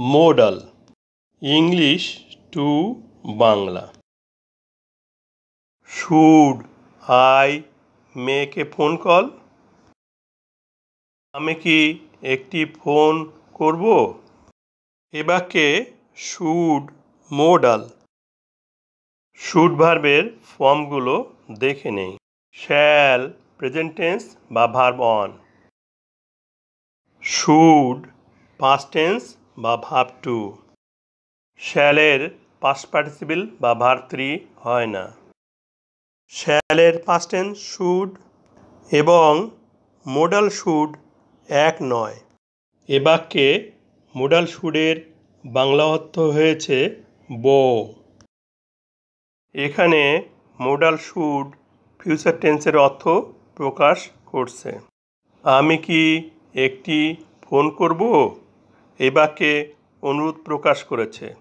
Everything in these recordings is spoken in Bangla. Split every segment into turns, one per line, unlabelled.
Modal English to Bangla. Should I make a phone call? আমি কি একটি ফোন করব? এ বাক্যে শুড মডাল। শুড ভার্বের ফর্মগুলো দেখে নেই। শ্যাল প্রেজেন্ট টেন্স বা verb on. Should past tense বা ভার্ব টু। শ্যালের পাস্ট পার্টিসিপল বা ভার্ব থ্রি হয় না। শ্যালের পাস্ট টেন্স শুড এবং মোডাল শুড এক নয়। এ বাক্যে মোডাল শুডের বাংলা অর্থ হয়েছে বউ। এখানে মোডাল শুড ফিউচার টেন্সের অর্থ প্রকাশ করছে। আমি কি একটি ফোন করব? এই বাক্যে অনুরোধ প্রকাশ করেছে।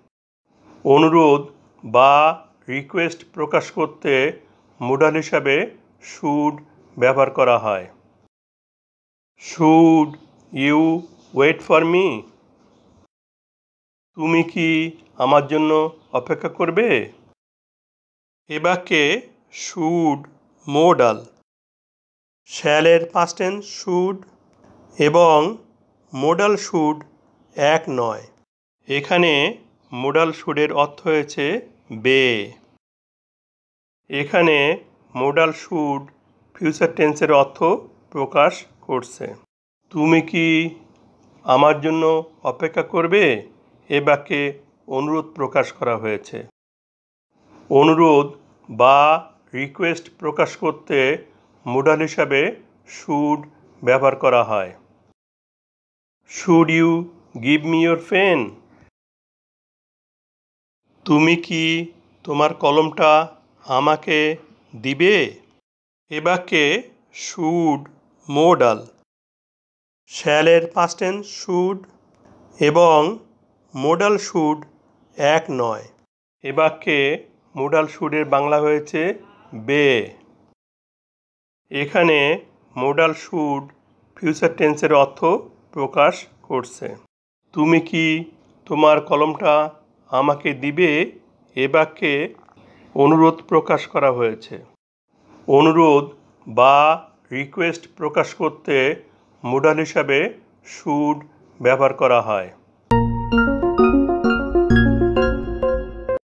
অনুরোধ বা রিকোয়েস্ট প্রকাশ করতে মোডাল হিসাবে শুড ব্যবহার করা হয়। Should you wait for me? তুমি কি আমার জন্য অপেক্ষা করবে? এ বাক্যে শুড মোডাল। শ্যালের পাস্ট টেন্স শুড এবং মোডাল শুড এক নয়। এখানে মোডাল শুডের অর্থ হয়েছে বে। এখানে মোডাল শুড ফিউচার টেন্সের অর্থ প্রকাশ করছে। তুমি কি আমার জন্য অপেক্ষা করবে? এ বাক্যে অনুরোধ প্রকাশ করা হয়েছে। অনুরোধ বা রিকোয়েস্ট প্রকাশ করতে মোডাল হিসাবে শুড ব্যবহার করা হয়। Should you give me your pen? তুমি কি তোমার কলমটা আমাকে দিবে? এ বাক্যে শুড মোডাল। শ্যালের পাস্ট টেন্স শুড এবং মোডাল শুড এক নয়। এ বাক্যে মোডাল শুডের বাংলা হয়েছে বে। এখানে মোডাল শুড ফিউচার টেন্সের অর্থ প্রকাশ করছে। তুমি কি তোমার কলমটা আমাকে দিবে? এ বাক্যে অনুরোধ প্রকাশ করা হয়েছে। অনুরোধ বা রিকোয়েস্ট প্রকাশ করতে মোডাল হিসাবে শুড ব্যবহার করা হয়।